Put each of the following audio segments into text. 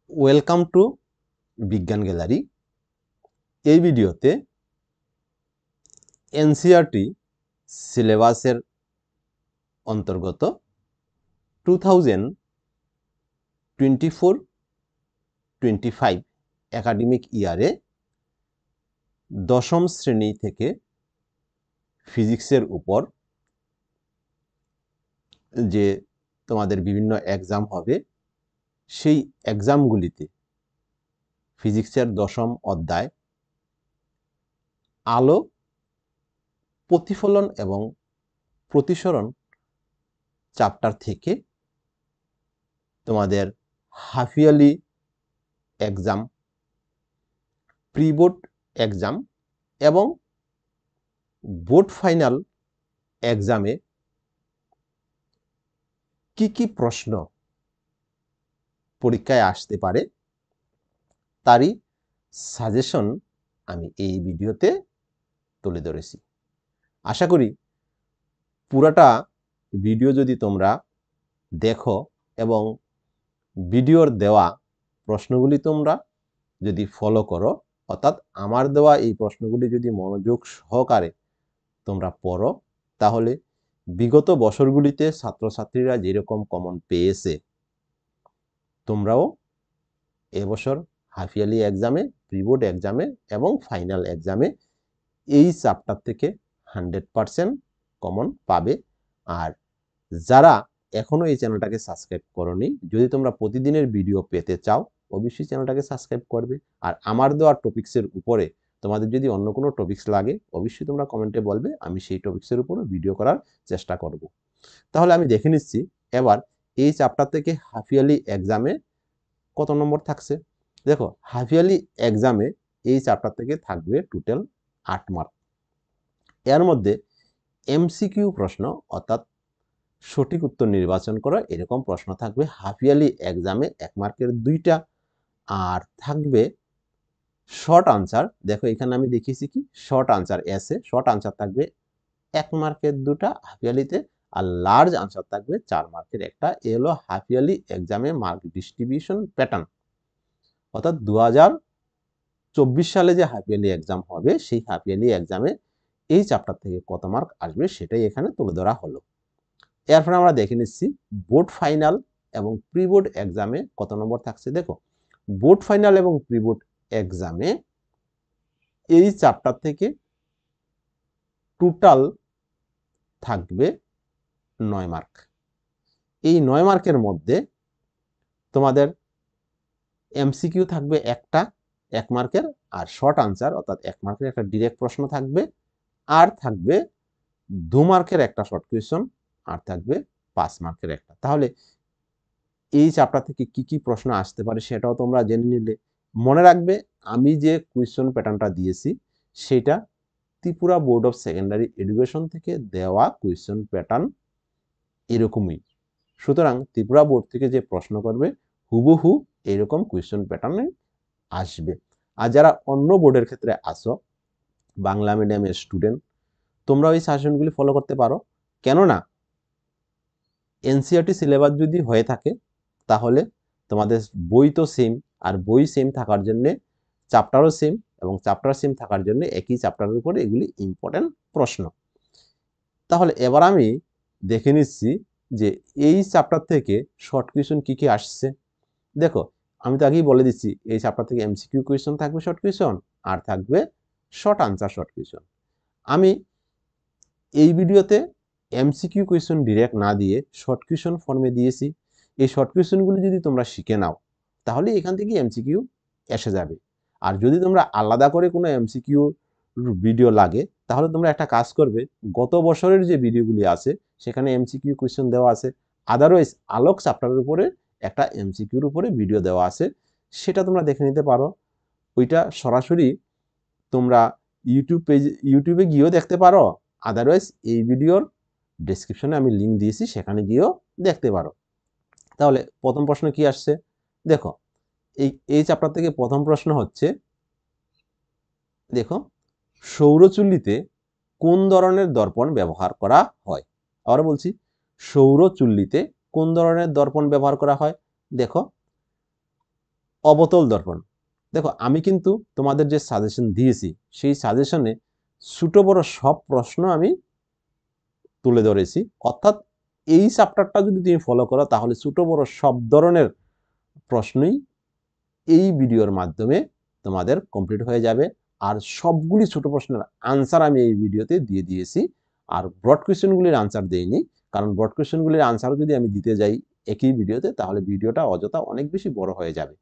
Welcome to বিজ্ঞান gallery. এই ভিডিওতে এনসিইআরটি সিলেবাসের অন্তর্গত 2024-25 একাডেমিক ইয়ারে দশম শ্রেণী থেকে ফিজিক্সের উপর যে তোমাদের বিভিন্ন এক্সাম হবে, সেই এক্সামগুলিতে ফিজিক্সের দশম অধ্যায় আলো, প্রতিফলন এবং প্রতিসরণ চ্যাপ্টার থেকে তোমাদের half yearly exam, pre board exam এবং বোর্ড ফাইনাল এক্সামে কি কি প্রশ্ন পরীক্ষায় আসতে পারে তারই সাজেশন আমি এই ভিডিওতে তুলে ধরেছি। আশা করি পুরাটা ভিডিও যদি তোমরা দেখো এবং ভিডিওর দেওয়া প্রশ্নগুলি তোমরা যদি ফলো করো, অর্থাৎ আমার দেওয়া এই প্রশ্নগুলি যদি মনোযোগ সহকারে তোমরা পড়ো, তাহলে বিগত বছরগুলিতে ছাত্রছাত্রীরা যেরকম কমন পেয়েছে, তোমরাও এবছর হাফ ইয়ারলি এক্সামে, প্রি বোর্ড এক্সামে এবং ফাইনাল এক্সামে এই চ্যাপ্টার থেকে 100% কমন পাবে। আর যারা এখনো এই চ্যানেলটাকে সাবস্ক্রাইব করোনি, যদি তোমরা প্রতিদিনের ভিডিও পেতে চাও অবশ্যই চ্যানেলটাকে সাবস্ক্রাইব করবে। আর আমার দেওয়া টপিক্সের উপরে তোমাদের যদি অন্য কোনো টপিক্স লাগে অবশ্যই তোমরা কমেন্টে বলবে, আমি সেই টপিক্সের উপরে ভিডিও করার চেষ্টা করব। তাহলে আমি দেখে নিচ্ছি এবার এই চ্যাপ্টার থেকে হাফ ইয়ারলি এক্সামে কত নম্বর থাকছে। দেখো, হাফ ইয়ারলি এক্সামে এই চ্যাপ্টার থেকে থাকবে টোটাল 8 মার্ক। এর মধ্যে এমসিকিউ প্রশ্ন, অর্থাৎ সঠিক উত্তর নির্বাচন করো এরকম প্রশ্ন থাকবে হাফ ইয়ারলি এক্সামে 1 মার্কের 2টা। আর থাকবে শর্ট আনসার। দেখো এখানে আমি দেখিয়েছি কি শর্ট আনসার, এসে শর্ট আনসার থাকবে 1 মার্কের 2টা হাফ ইয়ারলিতে, আর লার্জ আনসার থাকবে 4 মার্কের 1টা। এ হলো হাফ ইয়ারলি এক্সামে মার্ক ডিস্ট্রিবিউশন প্যাটার্ন। অর্থাৎ 2024 সালে যে হাফ ইয়ারলি এক্সাম হবে সেই হাফ ইয়ারলি এক্সামে এই চ্যাপ্টার থেকে কত মার্ক আসবে সেটাই এখানে তুলে ধরা হলো। এরপরে আমরা দেখে নিচ্ছি বোর্ড ফাইনাল এবং প্রি বোর্ড এক্সামে কত নম্বর থাকছে। দেখো, বোর্ড ফাইনাল এবং প্রি বোর্ড এক্সামে এই চ্যাপ্টার থেকে টোটাল থাকবে 9 মার্ক। এই 9 মার্কের মধ্যে তোমাদের এমসিকিউ থাকবে একটা 1 মার্কের, আর শর্ট আনসার অর্থাৎ 1 মার্কের একটা ডিরেক্ট প্রশ্ন থাকবে, আর থাকবে 2 মার্কের একটা শর্ট কোয়েশ্চন, আর থাকবে 5 মার্কের একটা। তাহলে এই চ্যাপ্টার থেকে কি কি প্রশ্ন আসতে পারে সেটাও তোমরা জেনে নিলে। মনে রাখবে আমি যে কোয়েশ্চন প্যাটার্নটা দিয়েছি সেটা Tripura board of secondary education থেকে দেওয়া কোয়েশ্চন প্যাটার্ন এরকমই। সুতরাং ত্রিপুরা বোর্ড থেকে যে প্রশ্ন করবে হুবহু এরকম কোয়েশ্চন প্যাটার্নে আসবে। আর যারা অন্য বোর্ডের ক্ষেত্রে আসো, বাংলা মিডিয়ামের স্টুডেন্ট, তোমরা ওই সাজেশনগুলি ফলো করতে পারো। কেননা এনসিইআরটি সিলেবাস যদি হয়ে থাকে তাহলে তোমাদের বই তো সেম, আর বই সেম থাকার জন্য চ্যাপ্টারও সেম, এবং চ্যাপ্টার সেম থাকার জন্য একই চ্যাপ্টারের উপরে এগুলি ইম্পর্টেন্ট প্রশ্ন। তাহলে এবার আমি দেখে নিচ্ছি যে এই চ্যাপ্টার থেকে শর্ট কোয়েশ্চন কি কি আসছে। দেখো, আমি তো আগেই বলে দিচ্ছি এই চ্যাপ্টার থেকে এমসিকিউ কোয়েশ্চন থাকবে শর্ট কোয়েশ্চন, আর থাকবে শর্ট আনসার শর্ট কোয়েশ্চন। আমি এই ভিডিওতে এমসিকিউ কোয়েশ্চন ডিরেক্ট না দিয়ে শর্ট কোয়েশ্চন ফর্মে দিয়েছি। এই শর্ট কোয়েশ্চনগুলো যদি তোমরা শিখে নাও তাহলে এখান থেকে এমসিকিউ এসে যাবে। আর যদি তোমরা আলাদা করে কোনো এমসিকিউ ভিডিও লাগে তাহলে তোমরা একটা কাজ করবে, গত বছরের যে ভিডিওগুলি আছে সেখানে এমসিকিউ কোয়েশ্চন দেওয়া আছে। আদারওয়াইজ আলোক চ্যাপ্টারের উপরে একটা এমসিকিউর উপরে ভিডিও দেওয়া আছে, সেটা তোমরা দেখে নিতে পারো। ওইটা সরাসরি তোমরা ইউটিউবে গিয়েও দেখতে পারো, আদারওয়াইজ এই ভিডিওর ডেসক্রিপশনে আমি লিঙ্ক দিয়েছি, সেখানে গিয়েও দেখতে পারো। তাহলে প্রথম প্রশ্ন কি আসছে দেখো, এই চ্যাপ্টার থেকে প্রথম প্রশ্ন হচ্ছে, দেখো, সৌরচুল্লিতে কোন ধরনের দর্পণ ব্যবহার করা হয়। আবার বলছি, সৌরচুল্লিতে কোন ধরনের দর্পণ ব্যবহার করা হয়। দেখো, অবতল দর্পণ। দেখো আমি কিন্তু তোমাদের যে সাজেশন দিয়েছি সেই সাজেশনে ছোট বড় সব প্রশ্ন আমি তুলে ধরেছি, অর্থাৎ এই চ্যাপ্টারটা যদি তুমি ফলো করো তাহলে ছোট বড় সব ধরনের প্রশ্নই এই ভিডিওর মাধ্যমে তোমাদের কমপ্লিট হয়ে যাবে। আর সবগুলি ছোট প্রশ্নের আনসার আমি এই ভিডিওতে দিয়ে দিয়েছি। আর ব্রড কোয়েশ্চেনগুলির আনসার দেইনি, কারণ ব্রড কোয়েশ্চেনগুলির আনসার যদি আমি দিতে যাই একই ভিডিওতে তাহলে ভিডিওটা অযথা অনেক বেশি বড় হয়ে যাবে।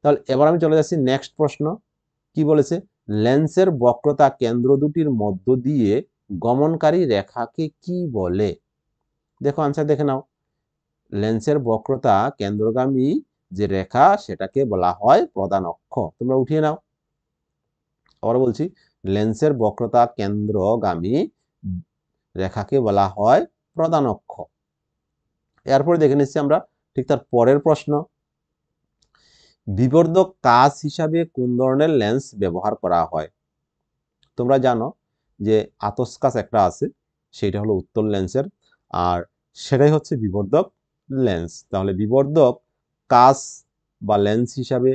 তাহলে এবার আমি চলে যাচ্ছি নেক্সট প্রশ্ন। কি বলেছে? লেন্সের বক্রতা কেন্দ্র দুটির মধ্য দিয়ে গমনকারী রেখাকে কি বলে? দেখো আনসার দেখে নাও। লেন্সের বক্রতা কেন্দ্রগামী যে রেখা সেটাকে বলা হয় প্রধান অক্ষ। তোমরা উঠিয়ে নাও। আবার বলছি, লেন্সের বক্রতা কেন্দ্রগামী রেখাকে বলা হয় প্রধান অক্ষ। এরপরে দেখে নিচ্ছি আমরা ঠিক তার পরের প্রশ্ন। বিবর্ধক কাচ হিসাবে কোন ধরনের লেন্স ব্যবহার করা হয়? তোমরা জানো যে আতস কাচ একটা আছে, সেটা হলো উত্তল লেন্সের, আর সেটাই হচ্ছে বিবর্ধক লেন্স। তাহলে বিবর্ধক কাচ বা লেন্স হিসাবে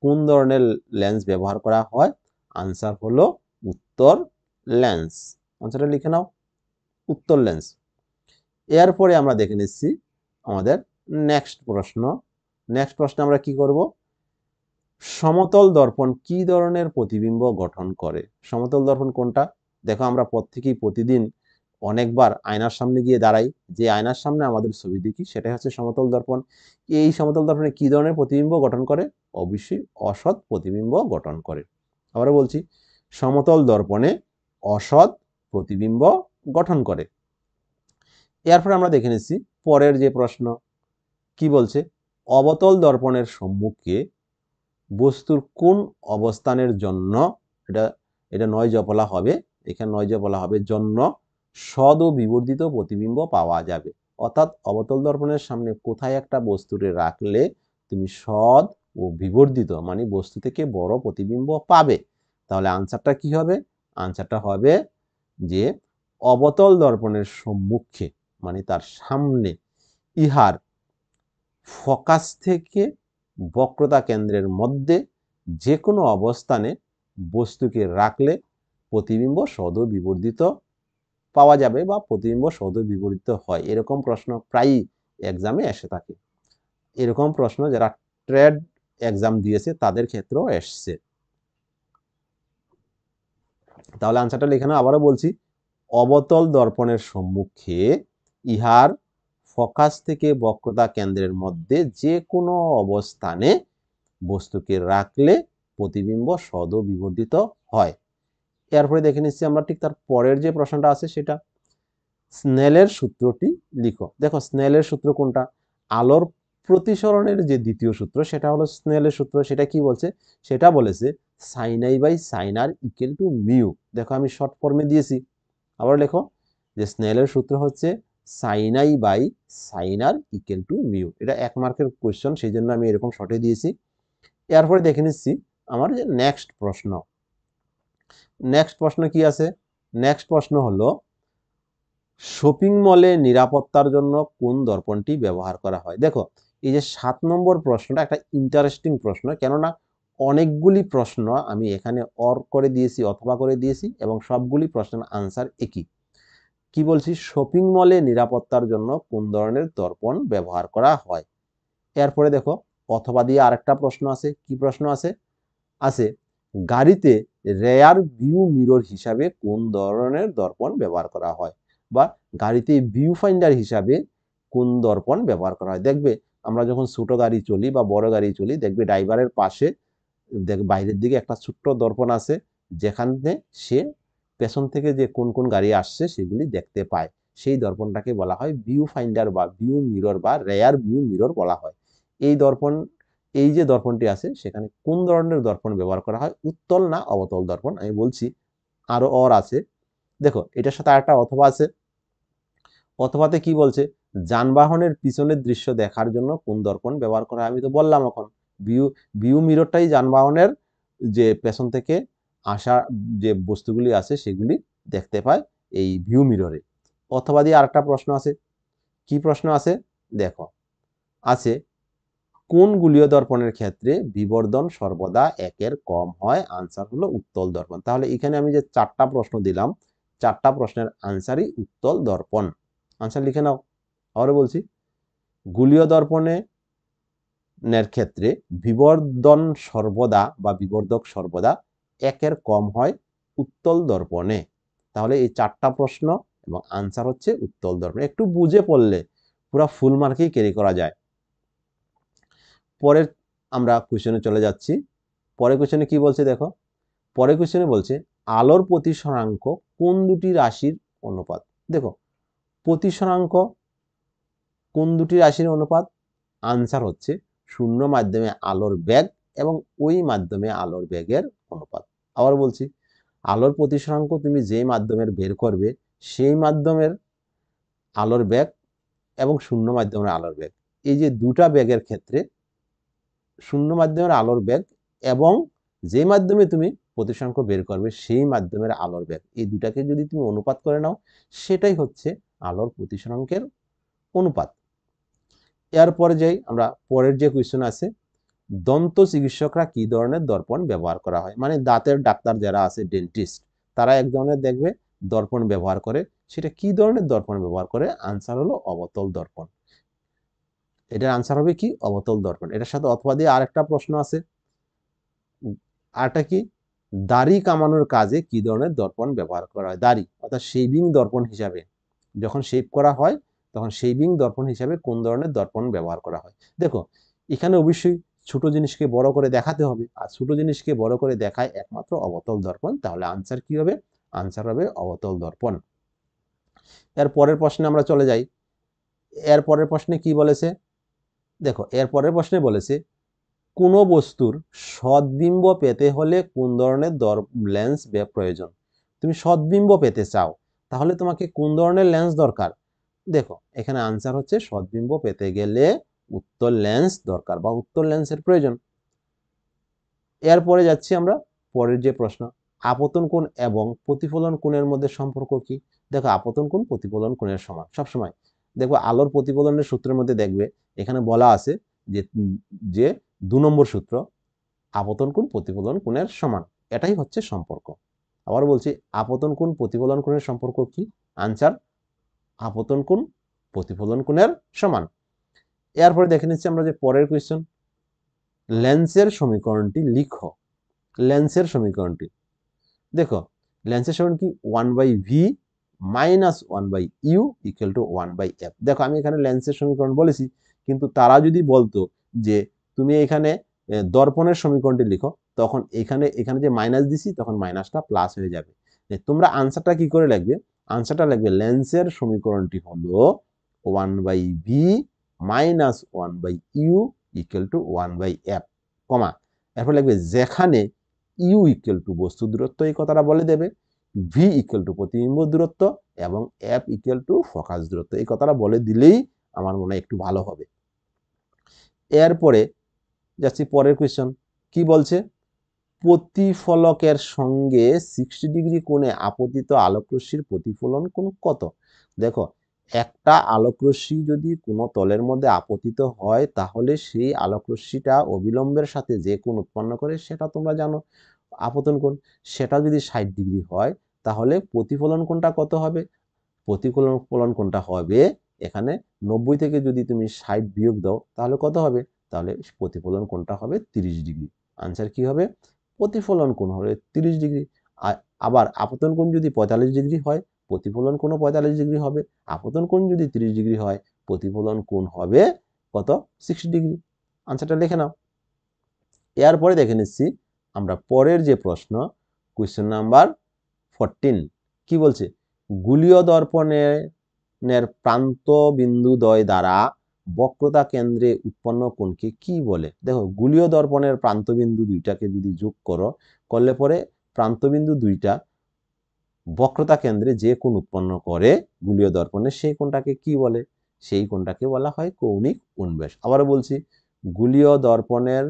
কোন ধরনের লেন্স ব্যবহার করা হয়? আনসার হলো উত্তল লেন্স। আনসারটা লিখে নাও, উত্তল লেন্স। এরপরে আমরা দেখে নিচ্ছি আমাদের নেক্সট প্রশ্ন। নেক্সট প্রশ্নে আমরা কি করব? সমতল দর্পণ কি ধরনের প্রতিবিম্ব গঠন করে? সমতল দর্পণ কোনটা? দেখো আমরা প্রত্যেকেই প্রতিদিন অনেকবার আয়নার সামনে গিয়ে দাঁড়াই, যে আয়নার সামনে আমাদের ছবি দেখি সেটাই হচ্ছে সমতল দর্পণ। এই সমতল দর্পণে কি ধরনের প্রতিবিম্ব গঠন করে? অবশ্যই অসৎ প্রতিবিম্ব গঠন করে। আবার বলছি, সমতল দর্পণে অসৎ প্রতিবিম্ব গঠন করে। এরপর আমরা দেখে নিচ্ছি পরের যে প্রশ্ন। কি বলছে? অবতল দর্পণের সম্মুখে বস্তুর কোন অবস্থানের জন্য, এটা নয় জপলা হবে, এখানে নয় জপলা হবে, জন্য সদ ও বিবর্ধিত প্রতিবিম্ব পাওয়া যাবে। অর্থাৎ অবতল দর্পণের সামনে কোথায় একটা বস্তুরে রাখলে তুমি সদ ও বিবর্ধিত মানে বস্তু থেকে বড় প্রতিবিম্ব পাবে? তাহলে আনসারটা কি হবে? আনসারটা হবে যে অবতল দর্পণের সম্মুখে মানে তার সামনে ইহার ফোকাস থেকে বক্রতা কেন্দ্রের মধ্যে যে কোনো অবস্থানে বস্তুকে রাখলে প্রতিবিম্ব সদ বিবর্ধিত পাওয়া যাবে বা প্রতিবিম্ব সদ বিবর্ধিত হয়। এরকম প্রশ্ন প্রায়ই এক্সামে এসে থাকে। এরকম প্রশ্ন যারা ট্রেড এক্সাম দিয়েছে তাদের ক্ষেত্রেও এসছে। তাহলে আনসারটা লিখে নাও। আবারও বলছি, অবতল দর্পণের সম্মুখে ইহার ফোকাস থেকে বক্রতা কেন্দ্রের মধ্যে যে কোনো অবস্থানে বস্তুকে রাখলে প্রতিবিম্ব সদ বিবর্ধিত হয়। এরপরে দেখে নিচ্ছি আমরা ঠিক তার পরের যে প্রশ্নটা আছে সেটা, স্নেলের সূত্রটি লিখো। দেখো স্নেলের সূত্র কোনটা? আলোর প্রতিসরণের যে দ্বিতীয় সূত্র সেটা হলো স্নেলের সূত্র। সেটা কি বলছে? সেটা বলেছে sine i by sine r equal to mu. দেখো আমি শর্ট ফর্মে দিয়েছি, আবার লেখো যে স্নেলের সূত্র হচ্ছে sine i by sine r equal to mu. এটা 1 মার্কের কোয়েশ্চন, সেই জন্য আমি এরকম শর্টে দিয়েছি। এরপরে দেখে নিচ্ছি আমার যে নেক্সট প্রশ্ন। নেক্সট প্রশ্ন কি আছে? নেক্সট প্রশ্ন হলো শপিং মলে নিরাপত্তার জন্য কোন দর্পণটি ব্যবহার করা হয়? দেখো এই যে 7 নম্বর প্রশ্নটা একটা ইন্টারেস্টিং প্রশ্ন, কেননা অনেকগুলি প্রশ্ন আমি এখানে অর করে দিয়েছি অথবা করে দিয়েছি এবং সবগুলি প্রশ্নের আনসার একই। কি বলছি? শপিং মলে নিরাপত্তার জন্য কোন ধরনের দর্পণ ব্যবহার করা হয়? এরপরে দেখো অথবা দিয়ে আরেকটা প্রশ্ন আছে। কি প্রশ্ন আছে? আছে গাড়িতে রেয়ার ভিউ মিরর হিসাবে কোন ধরনের দর্পণ ব্যবহার করা হয়, বা গাড়িতে ভিউ ফাইন্ডার হিসাবে কোন দর্পণ ব্যবহার করা হয়? দেখবে আমরা যখন ছোট গাড়ি চলি বা বড় গাড়ি চলি, দেখবে ড্রাইভারের পাশে বাইরের দিকে একটা ছোট্ট দর্পণ আছে, যেখানে সে পেছন থেকে যে কোন কোন গাড়ি আসছে সেগুলি দেখতে পায়। সেই দর্পণটাকে বলা হয় ভিউ ফাইন্ডার বা ভিউ মিরর বা রেয়ার ভিউ মিরর বলা হয়। এই দর্পণ, এই যে দর্পণটি আছে সেখানে কোন ধরনের দর্পণ ব্যবহার করা হয়? উত্তল না অবতল দর্পণ? আমি বলছি, আরো অর আছে। দেখো এটার সাথে আরেকটা অথবা আছে। অথবাতে কি বলছে? যানবাহনের পিছনের দৃশ্য দেখার জন্য কোন দর্পণ ব্যবহার করা হয়? আমি তো বললাম এখন ভিউ মিররটাই যানবাহনের যে পেছন থেকে আসা যে বস্তুগুলি আছে সেগুলি দেখতে পায় এই ভিউ মিররে। অথবা দিয়ে আরেকটা প্রশ্ন আছে। কি প্রশ্ন আছে? দেখো আছে কোন গোলীয় দর্পণের ক্ষেত্রে বিবর্ধন সর্বদা 1-এর কম হয়? আনসার হলো উত্তল দর্পণ। তাহলে এখানে আমি যে 4টা প্রশ্ন দিলাম, 4টা প্রশ্নের আনসারই উত্তল দর্পণ। আনসার লিখে নাও। আবারও বলছি, গোলীয় দর্পণের ক্ষেত্রে বিবর্ধন সর্বদা বা বিবর্ধক সর্বদা 1-এর কম হয় উত্তল দর্পণে। তাহলে এই 4টা প্রশ্ন এবং আনসার হচ্ছে উত্তল দর্পণ। একটু বুঝে পড়লে পুরো ফুল মার্কেই ক্যারি করা যায়। পরের আমরা কোশ্চেনে চলে যাচ্ছি। পরের কোশ্চেনে কি বলছে দেখো, পরের কোশ্চেনে বলছে আলোর প্রতিসরাঙ্ক কোন দুটি রাশির অনুপাত? দেখো, প্রতিসরাঙ্ক কোন দুটি রাশির অনুপাত? আনসার হচ্ছে শূন্য মাধ্যমে আলোর বেগ এবং ওই মাধ্যমে আলোর বেগের অনুপাত। আবার বলছি, আলোর প্রতিসরাঙ্ক তুমি যে মাধ্যমের বের করবে সেই মাধ্যমের আলোর বেগ এবং শূন্য মাধ্যমের আলোর বেগ, এই যে দুটা বেগের ক্ষেত্রে শূন্য মাধ্যমের আলোর বেগ এবং যে মাধ্যমে তুমি প্রতিসরাঙ্ক বের করবে সেই মাধ্যমের আলোর বেগ, এই দুটাকে যদি তুমি অনুপাত করে নাও সেটাই হচ্ছে আলোর প্রতিসরাঙ্কের অনুপাত। এরপরে যাই আমরা, পরের যে কোয়েশ্চন আছে, দন্ত চিকিৎসকরা কি ধরনের দর্পণ ব্যবহার করা হয়? মানে দাঁতের ডাক্তার যারা আছে, ডেন্টিস্ট, তারা এক ধরনের দেখবে দর্পণ ব্যবহার করে। সেটা কি ধরনের দর্পণ ব্যবহার করে? আনসার হলো অবতল দর্পণ। এটার আনসার হবে কি? অবতল দর্পণ। এটার সাথে অথবা দিয়ে আরেকটা প্রশ্ন আছে, আরটা কি, দাড়ি কামানোর কাজে কি ধরনের দর্পণ ব্যবহার করা হয়? দাড়ি অর্থাৎ শেভিং দর্পণ হিসাবে, যখন শেভ করা হয় তখন শেভিং দর্পণ হিসাবে কোন ধরনের দর্পণ ব্যবহার করা হয়? দেখো, এখানে অবশ্যই ছোট জিনিসকে বড় করে দেখাতে হবে, আর ছোট জিনিসকে বড় করে দেখায় একমাত্র অবতল দর্পণ। তাহলে আনসার কি হবে? আনসার হবে অবতল দর্পণ। এর পরের প্রশ্নে আমরা চলে যাই। এর পরের প্রশ্নে কি বলেছে দেখো, এর পরের প্রশ্নে বলেছে কোনো বস্তুর সদ্বিম্ব পেতে হলে কোন ধরনের লেন্স প্রয়োজন? তুমি সদ্বিম্ব পেতে চাও, তাহলে তোমাকে কোন ধরনের লেন্স দরকার? দেখো, এখানে আনসার হচ্ছে সদ্বিম্ব পেতে গেলে উত্তল লেন্স দরকার বা উত্তল লেন্সের প্রয়োজন। এরপরে যাচ্ছি আমরা পরের যে প্রশ্ন, আপতন কোণ এবং প্রতিফলন কোণের মধ্যে সম্পর্ক কি? দেখো, আপতন কোণ প্রতিফলন কোণের সমান সবসময়। দেখো, আলোর প্রতিফলনের সূত্রের মধ্যে দেখবে এখানে বলা আছে যে 2 নম্বর সূত্র, আপতন কোণ প্রতিফলন কোণের সমান, এটাই হচ্ছে সম্পর্ক। আবার বলছি, আপতন কোণ প্রতিফলন কোণের সম্পর্ক কি? আনসার আপতন কোণ প্রতিফলন কোণের সমান। এরপরে দেখে নিচ্ছি আমরা যে পরের কোয়েশ্চন, লেন্সের সমীকরণটি লিখো। লেন্সের সমীকরণটি দেখো, লেন্সের সমীকরণ কি? 1/v minus 1/u equal to 1/f। দেখো, আমি এখানে লেন্সের সমীকরণ বলেছি, কিন্তু তারা যদি বলতো যে তুমি এখানে দর্পণের সমীকরণটি লিখো, তখন এখানে যে মাইনাস দিছি তখন মাইনাসটা প্লাস হয়ে যাবে। তোমরা আনসারটা কি করে লিখবে? আনসারটা লিখবে লেন্সের সমীকরণটি হলো 1/v minus 1/u equal to 1/f, কমা, এরপর লিখবে যেখানে ইউ ইকুয়াল টু বস্তু দূরত্ব, এই কথাটা বলে দেবে, ভি ইকুয়াল টু প্রতিবিম্ব দূরত্ব এবং এফ ইকুয়াল টু ফোকাস দূরত্ব, এই কথাটা বলে দিলেই আমার মনে হয় একটু ভালো হবে। এরপরে যাচ্ছি পরের কোয়েশ্চন, কি বলছে? প্রতিফলকের সঙ্গে 60 ডিগ্রি কোণে আপতিত আলোকরশ্মির প্রতিফলন কোণ কত? দেখো, একটা আলোকরশ্মি যদি কোনো তলের মধ্যে আপতিত হয় তাহলে সেই আলোকরশ্মিটা অবিলম্বের সাথে যে কোণ উৎপন্ন করে সেটা তোমরা জানো, আপতন কোণ। সেটা যদি 60 ডিগ্রি হয় তাহলে প্রতিফলন কোণটা কত হবে? প্রতিফলন কোণটা হবে, এখানে 90 থেকে যদি তুমি 60 বিয়োগ দাও তাহলে কত হবে? তাহলে প্রতিফলন কোণটা হবে 30 ডিগ্রি। আনসার কি হবে? প্রতিফলন কোণ হবে 30 ডিগ্রি। আবার আপতন কোণ যদি 45 ডিগ্রি হয়, প্রতিফলন কোণও 45 ডিগ্রি হবে। আপতন কোণ যদি 30 ডিগ্রি হয়, প্রতিফলন কোণ হবে কত? 60 ডিগ্রি। আনসারটা লিখে নাও। এরপরে দেখে নিচ্ছি আমরা পরের যে প্রশ্ন, কোয়েশ্চেন নাম্বার 14, কি বলছে? গোলীয় দর্পণের প্রান্ত বিন্দুদ্বয় দ্বারা বক্রতা কেন্দ্রে উৎপন্ন কোণকে কি বলে? দেখো, গোলীয় দর্পণের প্রান্তবিন্দু দুইটাকে যদি যোগ করলে পরে প্রান্তবিন্দু দুইটা বক্রতা কেন্দ্রে যে কোণ উৎপন্ন করে গোলীয় দর্পণে, সেই কোণটাকে কি বলে? সেই কোণটাকে বলা হয় কৌণিক উন্মেষ। আবার বলছি, গোলীয় দর্পণের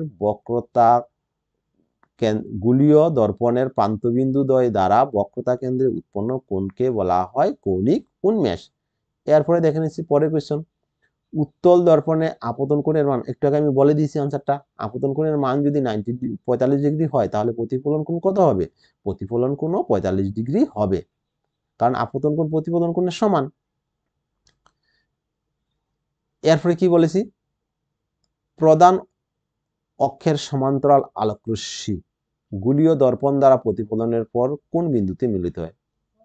গোলীয় দর্পণের প্রান্তবিন্দুদ্বয় দ্বারা বক্রতা কেন্দ্রে উৎপন্ন কোণকে বলা হয় কৌণিক উন্মেষ। এরপরে দেখে নিচ্ছি পরের কোয়েশ্চন, উত্তল দর্পণে আপতন কোণের মান, একটু আগে আমি বলে দিয়েছি আনসারটা, আপতন কোণের মান যদি 45 ডিগ্রি হয় তাহলে প্রতিফলন কোণ কত হবে? প্রতিফলন কোণও 45 ডিগ্রি হবে, কারণ আপতন কোণ প্রতিফলন কোণের সমান। এরপরে কি বলেছি? প্রধান অক্ষের সমান্তরাল আলোকরশ্মি গোলীয় দর্পণ দ্বারা প্রতিফলনের পর কোন বিন্দুতে মিলিত হয়?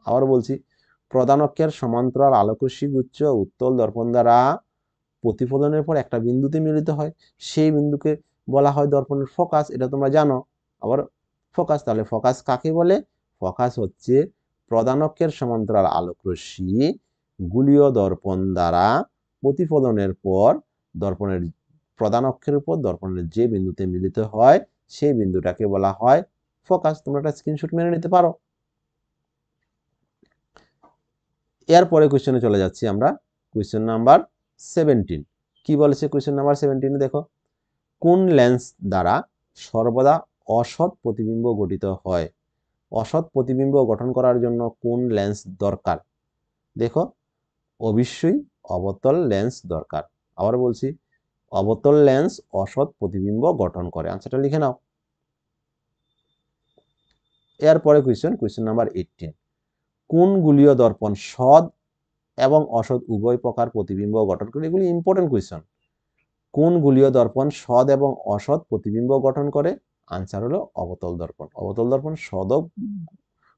আবার বলছি, প্রধান অক্ষের সমান্তরাল আলোকরশ্মি গুচ্ছ উত্তল দর্পণ দ্বারা প্রতিফলনের পর একটা বিন্দুতে মিলিত হয়, সেই বিন্দুকে বলা হয় দর্পণের ফোকাস। এটা তোমরা জানো। আবার ফোকাস, তাহলে ফোকাস কাকে বলে? ফোকাস হচ্ছে প্রধান অক্ষের সমান্তরাল আলোকরশ্মি গোলীয় দর্পণ দ্বারা প্রতিফলনের পর দর্পণের প্রধান অক্ষের উপর দর্পণের যে বিন্দুতে মিলিত হয় সেই বিন্দুটাকে বলা হয় ফোকাস। তোমরা একটা স্ক্রিনশট মেরে নিতে পারো। এরপরে কোশ্চেনে চলে যাচ্ছি আমরা, কোশ্চেন নাম্বার 17। কি বলেছে কোশ্চেন নাম্বার 17? দেখো, কোন লেন্স দ্বারা সর্বদা অসৎ প্রতিবিম্ব গঠিত হয়? অসৎ প্রতিবিম্ব গঠন করার জন্য কোন লেন্স দরকার? দেখো, অবশ্যই অবতল লেন্স দরকার। আবার বলছি, অবতল লেন্স অসৎ প্রতিবিম্ব গঠন করে। আনসারটা লিখে নাও। এরপরে কোশ্চেন নাম্বার 18। কোন গোলীয় দর্পণ সৎ এবং অসৎ উভয় প্রকার প্রতিবিম্ব গঠন করে? এগুলি ইম্পর্টেন্ট কোয়েশ্চন। কোন গোলীয় দর্পণ সৎ এবং অসৎ প্রতিবিম্ব গঠন করে? আনসার হলো অবতল দর্পণ। অবতল দর্পণ সৎ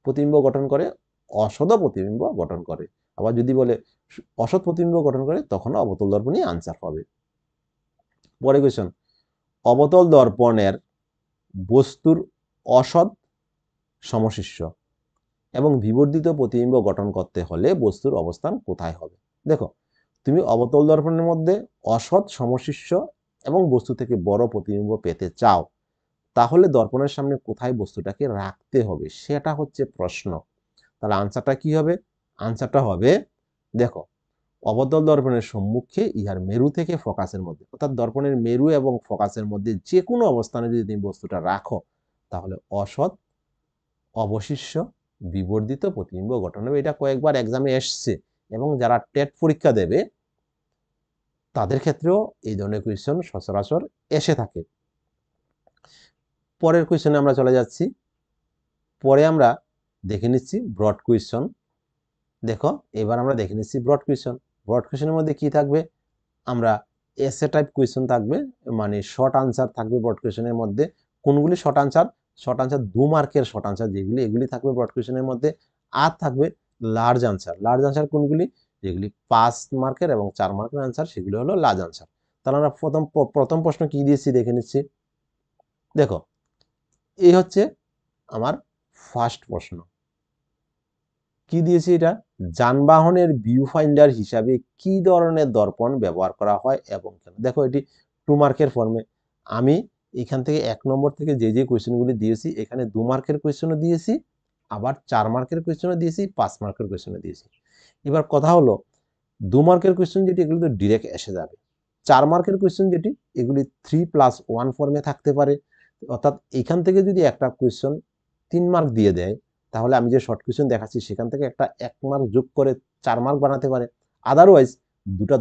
প্রতিবিম্ব গঠন করে, অসৎ প্রতিবিম্ব গঠন করে। আবার যদি বলে অসৎ প্রতিবিম্ব গঠন করে, তখন অবতল দর্পণই আনসার হবে। পরে কোয়েশ্চন, অবতল দর্পণের বস্তুর অসৎ সমশিষ্য এবং বিবর্ধিত প্রতিবিম্ব গঠন করতে হলে বস্তুর অবস্থান কোথায় হবে? দেখো, তুমি অবতল দর্পণের মধ্যে অসৎ সমশিষ্য এবং বস্তু থেকে বড় প্রতিবিম্ব পেতে চাও, তাহলে দর্পণের সামনে কোথায় বস্তুটাকে রাখতে হবে সেটা হচ্ছে প্রশ্ন। তাহলে আনসারটা কি হবে? আনসারটা হবে, দেখো, অবতল দর্পণের সম্মুখে ইহার মেরু থেকে ফোকাসের মধ্যে, অর্থাৎ দর্পণের মেরু এবং ফোকাসের মধ্যে যে কোনো অবস্থানে যদি তুমি বস্তুটা রাখো, তাহলে অসৎ অবশিষ্য বিবর্ধিত প্রতিবিম্ব গঠন হবে। এটা কয়েকবার এক্সামে এসছে এবং যারা টেট পরীক্ষা দেবে তাদের ক্ষেত্রেও এই ধরনের কোয়েশ্চন সচরাচর এসে থাকে। পরের কোয়েশ্চনে আমরা চলে যাচ্ছি। পরে আমরা দেখে নিচ্ছি ব্রড কোয়েশ্চন। দেখো, এবার আমরা দেখে নিচ্ছি ব্রড কোয়েশ্চন। ব্রড কোয়েশ্চনের মধ্যে কি থাকবে? আমরা এসে টাইপ কোয়েশ্চন থাকবে, মানে শর্ট আনসার থাকবে ব্রড কোয়েশ্চনের মধ্যে। কোনগুলি শর্ট আনসার? শর্ট আনসার 2 মার্কের শর্ট আনসার যেগুলি, এগুলি থাকবে ব্রড কোয়েশ্চনের মধ্যে। আর থাকবে লার্জ আনসার। লার্জ আনসার কোনগুলি? যেগুলি 5 মার্কের এবং 4 মার্কের আনসার, সেগুলো হলো লার্জ আনসার। তাহলে আমরা প্রথম প্রশ্ন কি দিয়েছি দেখে নিচ্ছি। দেখো, এই হচ্ছে আমার ফার্স্ট প্রশ্ন। কি দিয়েছি এটা? যানবাহনের ভিউ ফাইন্ডার হিসাবে কি ধরনের দর্পণ ব্যবহার করা হয় এবং কেন? দেখো, এটি 2 মার্কের ফর্মে। আমি এখান থেকে 1 নম্বর থেকে যে কোয়েশ্চেনগুলি দিয়েছি, এখানে 2 মার্কের কোয়েশ্চেনও দিয়েছি, আবার 4 মার্কের কোয়েশ্চেনও দিয়েছি, 5 মার্কের কোয়েশ্চেনও দিয়েছি। এবার কথা হলো, 2 মার্কের কোয়েশ্চেন যেটি, এগুলো তো ডিরেক্ট এসে যাবে। 4 মার্কের কোয়েশ্চেন যেটি, এগুলি 3+1 ফর্মে থাকতে পারে। অর্থাৎ এখান থেকে যদি একটা কোয়েশ্চেন 3 মার্ক দিয়ে দেয়, তাহলে আমি যে শর্ট কোয়েশ্চেন দেখাচ্ছি সেখান থেকে একটা 1 মার্ক যোগ করে 4 মার্ক বানাতে পারে। আদারওয়াইজ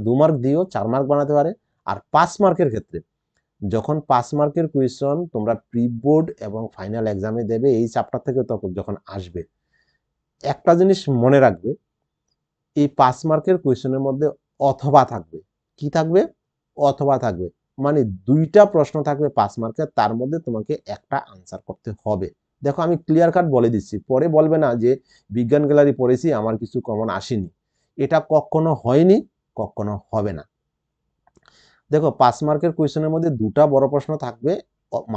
2 মার্ক দিয়েও 4 মার্ক বানাতে পারে। আর 5 মার্কের ক্ষেত্রে, যখন 5 মার্কের কোয়েশ্চেন তোমরা প্রি বোর্ড এবং ফাইনাল এক্সামে দেবে, এই চ্যাপ্টার থেকে তখন যখন আসবে, একটা জিনিস মনে রাখবে, এই 5 মার্কের কোয়েশ্চেনের মধ্যে অথবা থাকবে। কি থাকবে? অথবা থাকবে। মানে 2টা প্রশ্ন থাকবে 5 মার্কের, তার মধ্যে তোমাকে একটা আনসার করতে হবে। দেখো, আমি ক্লিয়ার কাট বলে দিচ্ছি, পরে বলবে না যে বিজ্ঞান গ্যালারি পড়েছি আমার কিছু কমন আসেনি। এটা কখনো হয়নি, কখনো হবে না। দেখো, 5 মার্কের কোয়েশ্চেনের মধ্যে 2টা বড় প্রশ্ন থাকবে,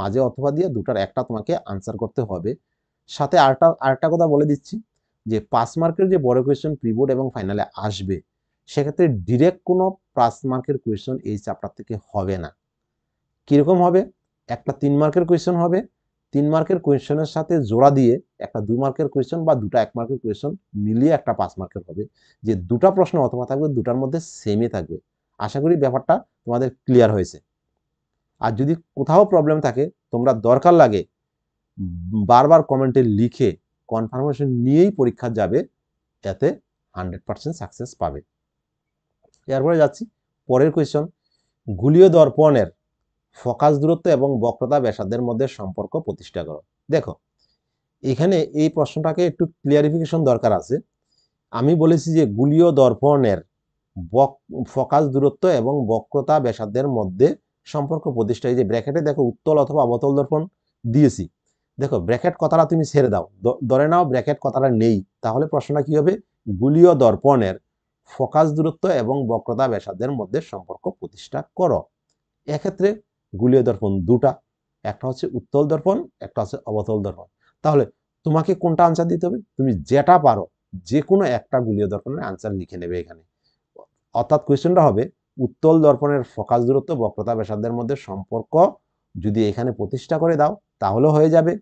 মাঝে অথবা দিয়ে 2টার একটা তোমাকে আনসার করতে হবে। সাথে আরেকটা কথা বলে দিচ্ছি, যে 5 মার্কের যে বড় কোয়েশ্চেন প্রিবোর্ড এবং ফাইনালে আসবে, সেক্ষেত্রে ডিরেক্ট কোনো 5 মার্কের কোয়েশ্চেন এই চ্যাপ্টার থেকে হবে না। কিরকম হবে? একটা 3 মার্কের কোয়েশ্চেন হবে, 3 মার্কের কোয়েশ্চেনের সাথে জোড়া দিয়ে একটা 2 মার্কের কোয়েশ্চেন বা 2টা 1 মার্কের কোয়েশ্চেন মিলিয়ে একটা 5 মার্কের হবে। যে 2টা প্রশ্ন অথবা থাকবে, 2টার মধ্যে সেমই থাকবে। আশা করি ব্যাপারটা তোমাদের ক্লিয়ার হয়েছে। আর যদি কোথাও প্রবলেম থাকে, তোমরা দরকার লাগে বারবার কমেন্টে লিখে কনফার্মেশন নিয়েই পরীক্ষা যাবে, এতে 100% সাকসেস পাবে। এরপরে যাচ্ছি পরের কোয়েশ্চন, গোলীয় দর্পণের ফোকাস দূরত্ব এবং বক্রতা ব্যাসার্ধের মধ্যে সম্পর্ক প্রতিষ্ঠা করো। দেখো এখানে এই প্রশ্নটাকে একটু ক্লিয়ারিফিকেশন দরকার আছে। আমি বলেছি যে গোলীয় দর্পণের ফোকাস দূরত্ব এবং বক্রতা ব্যাসার্ধের মধ্যে সম্পর্ক প্রতিষ্ঠা। এই যে ব্র্যাকেটে দেখো উত্তল অথবা অবতল দর্পণ দিয়েছি, দেখো ব্র্যাকেট কথাটা তুমি ছেড়ে দাও, ধরে নাও ব্র্যাকেট কথাটা নেই, তাহলে প্রশ্নটা কি হবে, গোলীয় দর্পণের ফোকাস দূরত্ব এবং বক্রতা ব্যাসার্ধের মধ্যে সম্পর্ক প্রতিষ্ঠা করো। এক্ষেত্রে গোলীয় দর্পণ দুটা, একটা হচ্ছে উত্তল দর্পণ, একটা হচ্ছে অবতল দর্পণ। তাহলে তোমাকে কোনটা আনসার দিতে হবে, তুমি যেটা পারো যে কোনো একটা গোলীয় দর্পণের আনসার লিখে নেবে এখানে। অর্থাৎ কোয়েশ্চনটা হবে উত্তল দর্পণের ফোকাস দূরত্ব বক্রতা ব্যাসার্ধের মধ্যে সম্পর্ক যদি এখানে প্রতিষ্ঠা করে দাও তাহলে হয়ে যাবে।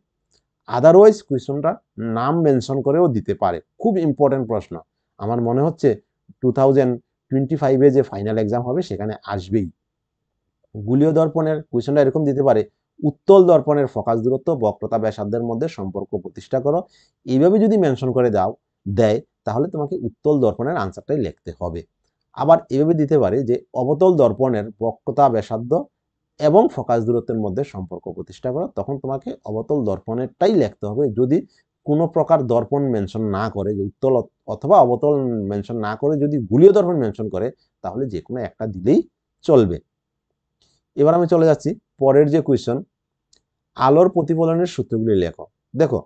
আদারওয়াইজ কোয়েশ্চনটা নাম মেনশন করেও দিতে পারে। খুব ইম্পর্টেন্ট প্রশ্ন, আমার মনে হচ্ছে 2025-এ যে ফাইনাল এক্সাম হবে সেখানে আসবেই। গোলীয় দর্পণের কোয়েশ্চনটা এরকম দিতে পারে, উত্তল দর্পণের ফোকাস দূরত্ব বক্রতা ব্যাসার্ধের মধ্যে সম্পর্ক প্রতিষ্ঠা করো। এইভাবে যদি মেনশন করে দেয় তাহলে তোমাকে উত্তল দর্পণের আনসারটাই লিখতে হবে। আবার এভাবে দিতে পারে যে অবতল দর্পণের বক্রতা ব্যাসার্ধ এবং ফোকাস দূরত্বের মধ্যে সম্পর্ক প্রতিষ্ঠা করো, তখন তোমাকে অবতল দর্পণেরটাই লিখতে হবে। যদি কোনো প্রকার দর্পণ মেনশন না করে, যে উত্তল অথবা অবতল মেনশন না করে যদি গোলীয় দর্পণ মেনশন করে, তাহলে যে কোনো একটা দিলেই চলবে। এবার আমি চলে যাচ্ছি পরের যে কোয়েশ্চন, আলোর প্রতিফলনের সূত্রগুলি লেখো। দেখো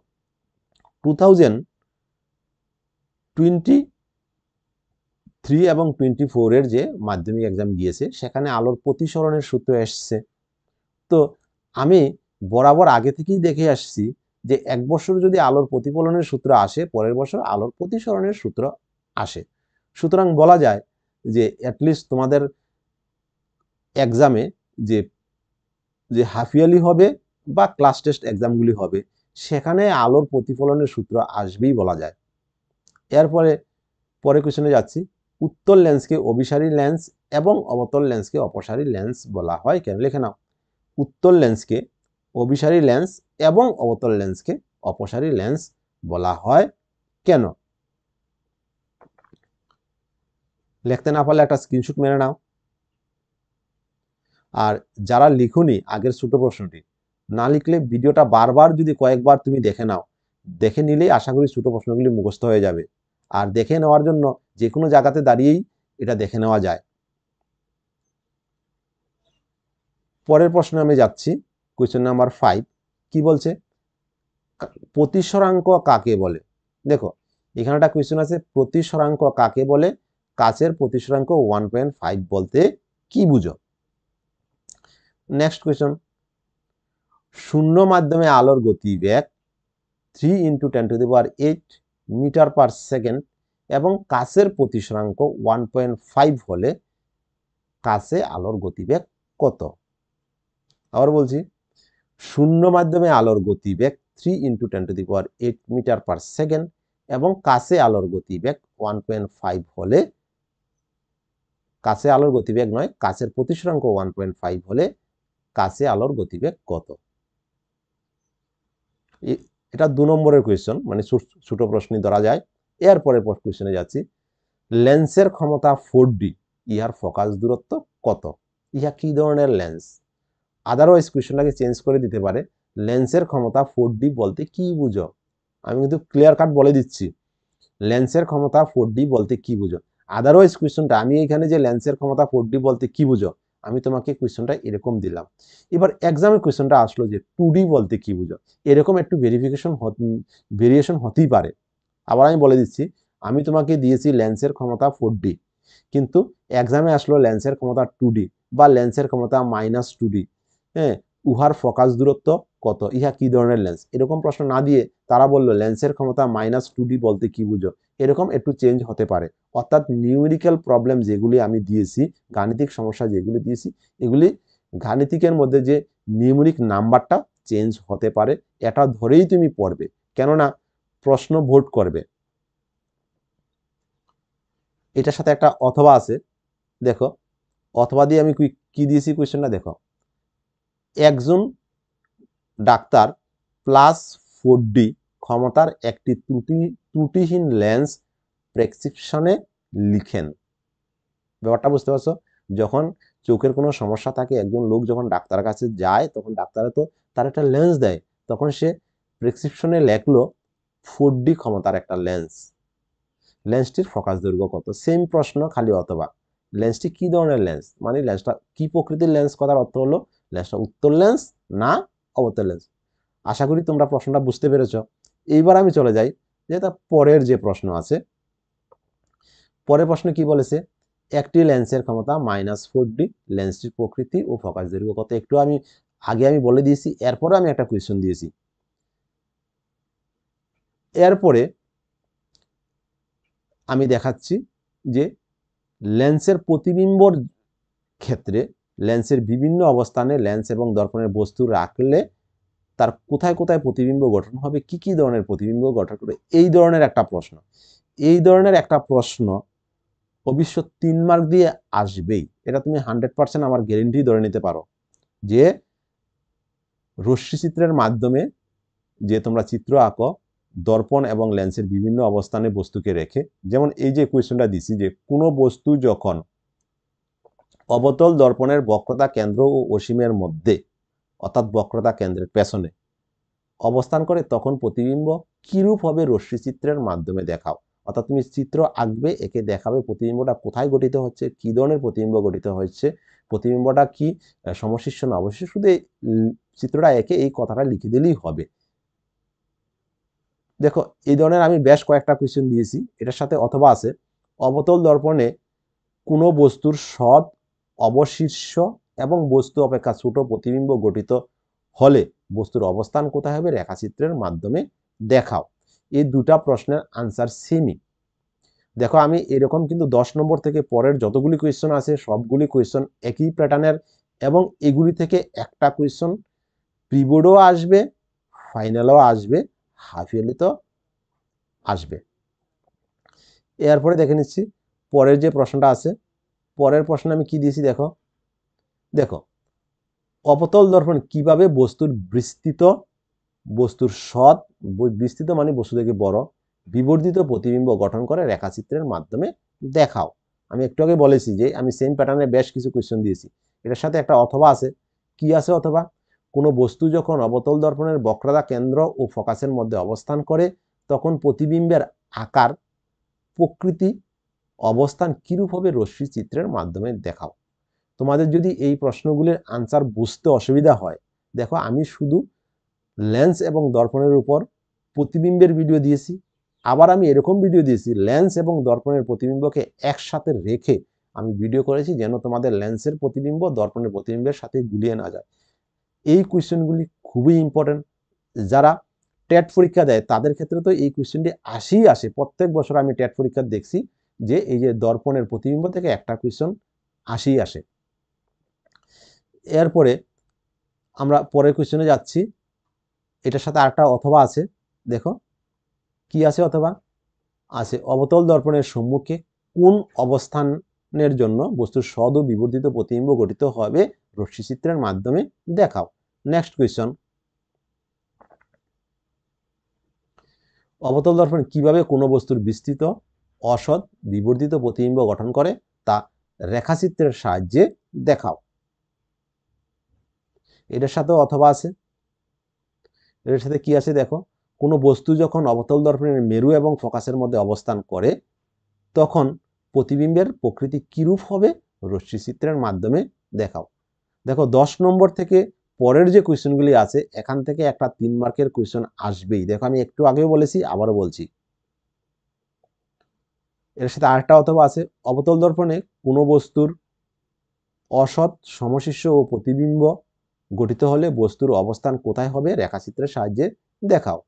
2023 এবং 24 এর যে মাধ্যমিক এক্সাম গিয়েছে সেখানে আলোর প্রতিসরণের সূত্র এসছে। তো আমি বরাবর আগে থেকেই দেখে আসছি যে এক বছর যদি আলোর প্রতিফলনের সূত্র আসে, পরের বছর আলোর প্রতিসরণের সূত্র আসে। সুতরাং বলা যায় যে অ্যাটলিস্ট তোমাদের এক্সামে যে হাফ ইয়ারলি হবে বা ক্লাস টেস্ট এক্সামগুলি হবে সেখানে আলোর প্রতিফলনের সূত্র আসবেই বলা যায়। এরপরে পরে কোশ্চেনে যাচ্ছি, উত্তল লেন্সকে অভিসারী লেন্স এবং অবতল লেন্সকে অপসারী লেন্স বলা হয় কেন? লিখে নাও, উত্তল লেন্সকে অভিসারী লেন্স এবং অবতল লেন্সকে অপসারী লেন্স বলা হয় কেন? লিখতে না পারলে একটা স্ক্রিনশট মেরে নাও। আর যারা লিখুনি আগের ছোট প্রশ্নটি, না লিখলে ভিডিওটা বারবার যদি কয়েকবার তুমি দেখে নাও, দেখে নিলেই আশা করি ছোট প্রশ্নগুলি মুখস্থ হয়ে যাবে। আর দেখে নেওয়ার জন্য যে কোনো জায়গাতে দাঁড়িয়েই এটা দেখে নেওয়া যায়। পরের প্রশ্নে আমি যাচ্ছি, কোয়েশ্চেন নাম্বার 5 কি বলছে, প্রতিসরাঙ্ক কাকে বলে? দেখো এখানে একটা কোয়েশ্চেন আছে, প্রতিসরাঙ্ক কাকে বলে, কাচের প্রতিসরাঙ্ক 1.5 বলতে কি বুঝো? নেক্সট কোয়েশ্চন, শূন্য মাধ্যমে আলোর গতিবেগ 3 × 10⁸ মিটার পার সেকেন্ড এবং কাচের প্রতিসরাঙ্ক 1.5 হলে কাচে আলোর গতিবেগ কত? আবার বলছি, শূন্য মাধ্যমে আলোর গতিবেগ 3 × 10⁸ মিটার পার সেকেন্ড এবং কাচে আলোর গতিবেগ 1.5 হলে, কাচে আলোর গতিবেগ নয়, কাচের প্রতিসরাঙ্ক 1.5 হলে কাচে আলোর গতিবেগ কত? এটা 2 নম্বরের কোয়েশ্চন, মানে ছোট প্রশ্নই ধরা যায়। এরপরে কোয়েশ্চনে যাচ্ছি, লেন্সের ক্ষমতা 4D, ইহার ফোকাস দূরত্ব কত? ইহা কি ধরনের লেন্স? আদারওয়াইজ কোয়েশ্চনটাকে চেঞ্জ করে দিতে পারে, লেন্সের ক্ষমতা 4D বলতে কি বুঝো? আমি কিন্তু ক্লিয়ার কাট বলে দিচ্ছি, লেন্সের ক্ষমতা 4D বলতে কি বুঝো। আদারওয়াইজ কোয়েশ্চনটা আমি এখানে যে লেন্সের ক্ষমতা 4D বলতে কি বুঝো, আমি তোমাকে কোয়েশ্চনটা এরকম দিলাম। এবার এক্সামে কোয়েশ্চনটা আসলো যে 2D বলতে কি বুঝো, এরকম একটু ভেরিয়েশন হতেই পারে। আবার আমি বলে দিচ্ছি, আমি তোমাকে দিয়েছি লেন্সের ক্ষমতা 4D, কিন্তু এক্সামে আসলো লেন্সের ক্ষমতা 2D বা লেন্সের ক্ষমতা -2D। হ্যাঁ, উহার ফোকাস দূরত্ব কত, ইহা কি ধরনের লেন্স? এরকম প্রশ্ন না দিয়ে তারা বললো লেন্সের ক্ষমতা -2D বলতে কি বুঝো, এরকম একটু চেঞ্জ হতে পারে। অর্থাৎ নিউমেরিক্যাল প্রবলেম যেগুলি আমি দিয়েছি, গাণিতিক সমস্যা যেগুলি দিয়েছি, এগুলি গাণিতিকের মধ্যে যে নিউমেরিক নাম্বারটা চেঞ্জ হতে পারে, এটা ধরেই তুমি পড়বে, কেননা প্রশ্ন ভোট করবে। এটার সাথে একটা অথবা আছে, দেখো অথবা দিয়ে আমি কি দিয়েছি কোয়েশ্চনটা দেখো, একজন ডাক্তার +4D ক্ষমতার একটি ত্রুটিহীন লেন্স প্রেসক্রিপশনে লিখেন। ব্যাপারটা বুঝতে পারছো? যখন চোখের কোনো সমস্যা থাকে, একজন লোক যখন ডাক্তারের কাছে যায় তখন ডাক্তারে তো তার একটা লেন্স দেয়, তখন সে প্রেসক্রিপশনে লেখলো 4D ক্ষমতার একটা লেন্স, লেন্সটির ফোকাস দৈর্ঘ্য কত। সেম প্রশ্ন, খালি অথবা। লেন্সটি কি ধরনের লেন্স, মানে লেন্সটা কি প্রকৃতির লেন্স, কথার অর্থ হলো লেন্সটা উত্তল লেন্স না অবতল লেন্স। আশা করি তোমরা প্রশ্নটা বুঝতে পেরেছ। এইবার আমি চলে যাই যে তার পরের যে প্রশ্ন আছে। পরের প্রশ্ন কি বলেছে, একটি লেন্সের ক্ষমতা -4D, লেন্সটির প্রকৃতি ও ফোকাস দৈর্ঘ্য কত। একটু আমি আগে বলে দিয়েছি, এরপরে আমি একটা কোয়েশ্চেন দিয়েছি। এরপরে আমি দেখাচ্ছি যে লেন্সের প্রতিবিম্বর ক্ষেত্রে লেন্সের বিভিন্ন অবস্থানে লেন্স এবং দর্পণের বস্তু রাখলে তার কোথায় কোথায় প্রতিবিম্ব গঠন হবে, কি কি ধরনের প্রতিবিম্ব গঠন করে, এই ধরনের একটা প্রশ্ন। এই ধরনের একটা প্রশ্ন অবশ্য 3 মার্ক দিয়ে আসবেই, এটা তুমি 100% আমার গ্যারেন্টি ধরে নিতে পারো। যে রশ্মি চিত্রের মাধ্যমে যে তোমরা চিত্র আঁকো দর্পণ এবং লেন্সের বিভিন্ন অবস্থানে বস্তুকে রেখে, যেমন এই যে কোয়েশ্চনটা দিছি যে কোনো বস্তু যখন অবতল দর্পণের বক্রতা কেন্দ্র ও অসীমের মধ্যে, অর্থাৎ বক্রতা কেন্দ্রের পেছনে অবস্থান করে, তখন প্রতিবিম্ব কিরূপ হবে রশ্মি চিত্রের মাধ্যমে দেখাও। অর্থাৎ তুমি চিত্র আঁকবে, একে দেখাবে প্রতিবিম্বটা কোথায় গঠিত হচ্ছে, কি ধরনের প্রতিবিম্ব গঠিত হচ্ছে, প্রতিবিম্বটা কি সমশিষ্য না অবশিষ্ট, শুধু এই চিত্রটা এঁকে এই কথাটা লিখে দিলেই হবে। দেখো এই ধরনের আমি বেশ কয়েকটা কোয়েশ্চেন দিয়েছি, এটার সাথে অথবা আছে। অবতল দর্পণে কোনো বস্তুর সৎ, অবশীর্ষ এবং বস্তু অপেক্ষা ছোট প্রতিবিম্ব গঠিত হলে বস্তুর অবস্থান কোথায় হবে, রেখাচিত্রের মাধ্যমে দেখাও। এই দুটা প্রশ্নের আনসার সেমই। দেখো আমি এরকম কিন্তু 10 নম্বর থেকে পরের যতগুলি কোয়েশ্চন আছে সবগুলি কোয়েশ্চন একই প্যাটার্নের, এবং এগুলি থেকে একটা কোয়েশ্চন প্রিবোর্ডও আসবে, ফাইনালও আসবে, হাফ ইয়ারলিতেও আসবে। এরপরে দেখে নিচ্ছি পরের যে প্রশ্নটা আছে। পরের প্রশ্নে আমি কি দিয়েছি দেখো। দেখো অবতল দর্পণ কিভাবে বস্তুর বিস্তৃত, বস্তুর সৎ, বিস্তৃত মানে বস্তু থেকে বড়, বিবর্ধিত প্রতিবিম্ব গঠন করে রেখাচিত্রের মাধ্যমে দেখাও। আমি একটু আগে বলেছি যে আমি সেম প্যাটার্নে বেশ কিছু কোয়েশ্চন দিয়েছি, এটার সাথে একটা অথবা আছে। কি আছে অথবা, কোনো বস্তু যখন অবতল দর্পণের বক্রতা কেন্দ্র ও ফোকাসের মধ্যে অবস্থান করে তখন প্রতিবিম্বের আকার, প্রকৃতি, অবস্থান কিরূপ হবে রশ্মি চিত্রের মাধ্যমে দেখাও। তোমাদের যদি এই প্রশ্নগুলির আনসার বুঝতে অসুবিধা হয়, দেখো আমি শুধু লেন্স এবং দর্পণের উপর প্রতিবিম্বের ভিডিও দিয়েছি, আবার আমি এরকম ভিডিও দিয়েছি লেন্স এবং দর্পণের প্রতিবিম্বকে একসাথে রেখে আমি ভিডিও করেছি, যেন তোমাদের লেন্সের প্রতিবিম্ব দর্পণের প্রতিবিম্বের সাথে গুলিয়ে না যায়। এই কোয়েশ্চেনগুলি খুবই ইম্পর্টেন্ট। যারা টেট পরীক্ষা দেয় তাদের ক্ষেত্রে তো এই কোয়েশ্চেনটি আসে, প্রত্যেক বছর আমি টেট পরীক্ষা দেখছি যে এই যে দর্পণের প্রতিবিম্ব থেকে একটা কোয়েশ্চন আসে। এরপরে আমরা পরের কোয়েশ্চনে যাচ্ছি, এটার সাথে আরেকটা অথবা আছে। দেখো কি আছে অথবা আছে, অবতল দর্পণের সম্মুখে কোন অবস্থানের জন্য বস্তুর সদ ও বিবর্ধিত প্রতিবিম্ব গঠিত হবে রশ্মি চিত্রের মাধ্যমে দেখাও। নেক্সট কোয়েশ্চন, অবতল দর্পণ কিভাবে কোনো বস্তুর বিস্তৃত, অসৎ, বিবর্ধিত প্রতিবিম্ব গঠন করে তা রেখাচিত্রের সাহায্যে দেখাও। এটার সাথে অথবা আছে। এর সাথে কি আছে দেখো, কোনো বস্তু যখন অবতল দর্পণের মেরু এবং ফোকাসের মধ্যে অবস্থান করে তখন প্রতিবিম্বের প্রকৃতি কিরূপ হবে রশ্মি চিত্রের মাধ্যমে দেখাও। দেখো 10 নম্বর থেকে পরের যে কোয়েশ্চেনগুলি আছে এখান থেকে একটা 3 মার্কের কোয়েশ্চেন আসবেই। দেখো আমি একটু আগেও বলেছি, আবারও বলছি। এর সাথে আরেকটা অথবা আছে, অবতল দর্পণে কোনো বস্তুর অসৎ, সমশিষ্য ও প্রতিবিম্ব গঠিত হলে বস্তুর অবস্থান কোথায় হবে রেখাচিত্রের সাহায্যে দেখাও।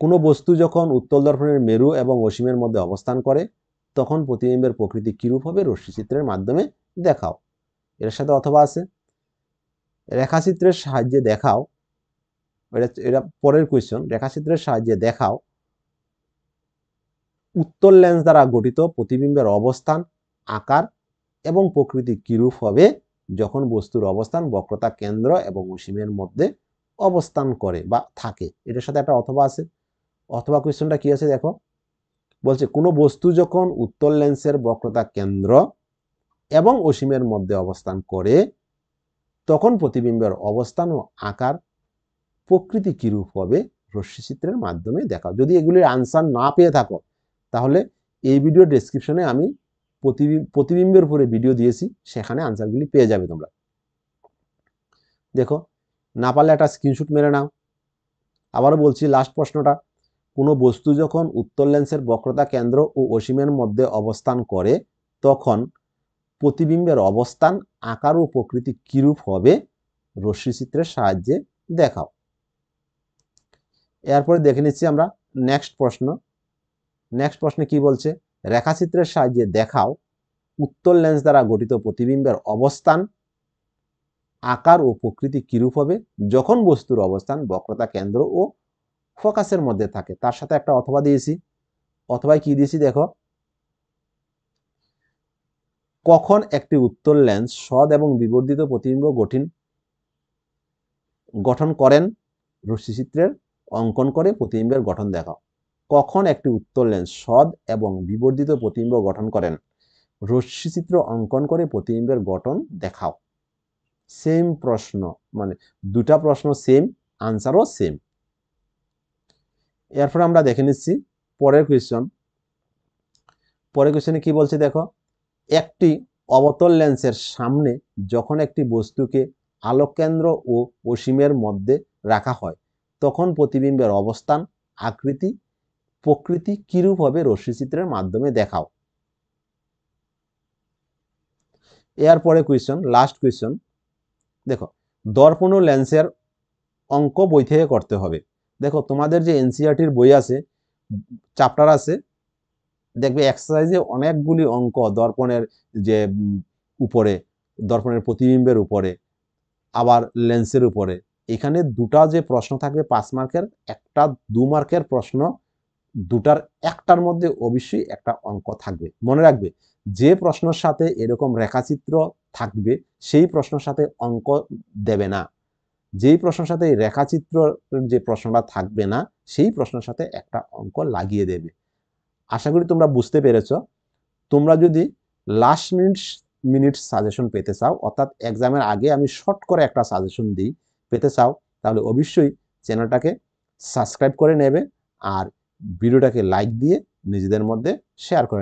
কোনো বস্তু যখন উত্তল দর্পণের মেরু এবং অসীমের মধ্যে অবস্থান করে তখন প্রতিবিম্বের প্রকৃতি কিরূপ হবে রশ্মি চিত্রের মাধ্যমে দেখাও। এর সাথে অথবা আছে, রেখাচিত্রের সাহায্যে দেখাও, এটা পরের কোয়েশ্চন, রেখাচিত্রের সাহায্যে দেখাও উত্তল লেন্স দ্বারা গঠিত প্রতিবিম্বের অবস্থান, আকার এবং প্রকৃতি কিরূপ হবে যখন বস্তুর অবস্থান বক্রতা কেন্দ্র এবং অসীমের মধ্যে অবস্থান করে বা থাকে। এটার সাথে একটা অথবা আছে। অথবা কোয়েশ্চনটা কি আছে দেখো, বলছে কোনো বস্তু যখন উত্তল লেন্সের বক্রতা কেন্দ্র এবং অসীমের মধ্যে অবস্থান করে তখন প্রতিবিম্বের অবস্থান ও আকার প্রকৃতি কিরূপ হবে রশ্মিচিত্রের মাধ্যমে দেখাও। যদি এগুলির আনসার না পেয়ে থাকো তাহলে এই ভিডিও ডেসক্রিপশনে আমি প্রতিবিম্বের উপরে ভিডিও দিয়েছি, সেখানে আনসারগুলি পেয়ে যাবে তোমরা। দেখো, না পারলে একটা স্ক্রিনশট মেরে নাও। আবারও বলছি, লাস্ট প্রশ্নটা, কোনো বস্তু যখন উত্তল লেন্সের বক্রতা কেন্দ্র ও অসীমের মধ্যে অবস্থান করে তখন প্রতিবিম্বের অবস্থান, আকার ও প্রকৃতি কিরূপ হবে রশ্মিচিত্রের সাহায্যে দেখাও। এরপরে দেখে নিচ্ছি আমরা নেক্সট প্রশ্ন। নেক্সট প্রশ্নে কি বলছে, রেখাচিত্রের সাহায্যে দেখাও উত্তল লেন্স দ্বারা গঠিত প্রতিবিম্বের অবস্থান, আকার ও প্রকৃতি কিরূপ হবে যখন বস্তুর অবস্থান বক্রতা কেন্দ্র ও ফোকাসের মধ্যে থাকে। তার সাথে একটা অথবা দিয়েছি। অথবা কি দিয়েছি দেখো, কখন একটি উত্তল লেন্স সৎ এবং বিবর্ধিত প্রতিবিম্ব গঠন করেন রশ্মিচিত্রের অঙ্কন করে প্রতিবিম্বের গঠন দেখাও। কখন একটি উত্তল লেন্স সৎ এবং বিবর্ধিত প্রতিবিম্ব গঠন করেন রশ্মিচিত্র অঙ্কন করে প্রতিবিম্বের গঠন দেখাও। সেম প্রশ্ন, মানে দুটা প্রশ্ন সেম, আনসারও সেম। এরপর আমরা দেখে নিচ্ছি পরের কোয়েশ্চন। পরের কোয়েশ্চনে কি বলছে দেখো, একটি অবতল লেন্সের সামনে যখন একটি বস্তুকে আলোককেন্দ্র ও অসীমের মধ্যে রাখা হয় তখন প্রতিবিম্বের অবস্থান, আকৃতি, প্রকৃতি কিরূপ হবে রশ্মিচিত্রের মাধ্যমে দেখাও। এরপরে কোয়েশ্চন, লাস্ট কোয়েশ্চন, দেখো, দর্পণ ও লেন্সের অঙ্ক বই থেকে করতে হবে। দেখো, তোমাদের যে এনসিইআরটির বই আছে, চ্যাপ্টার আছে, দেখবে এক্সারসাইজে অনেকগুলি অঙ্ক দর্পণের যে উপরে, দর্পণের প্রতিবিম্বের উপরে, আবার লেন্সের উপরে। এখানে দুটা যে প্রশ্ন থাকবে 5 মার্কের, একটা 2 মার্কের প্রশ্ন, দুটার একটার মধ্যে অবশ্যই একটা অঙ্ক থাকবে। মনে রাখবে, যে প্রশ্নের সাথে এরকম রেখাচিত্র থাকবে সেই প্রশ্নের সাথে অঙ্ক দেবে না। যেই প্রশ্নের সাথে রেখাচিত্র যে প্রশ্নটা থাকবে না সেই প্রশ্নের সাথে একটা অঙ্ক লাগিয়ে দেবে। আশা করি তোমরা বুঝতে পেরেছ। তোমরা যদি লাস্ট মিনিট সাজেশন পেতে চাও, অর্থাৎ এক্সামের আগে আমি শর্ট করে একটা সাজেশন দিই, পেতে চাও, তাহলে অবশ্যই চ্যানেলটাকে সাবস্ক্রাইব করে নেবে আর ভিডিওটাকে লাইক দিয়ে নিজেদের মধ্যে শেয়ার করে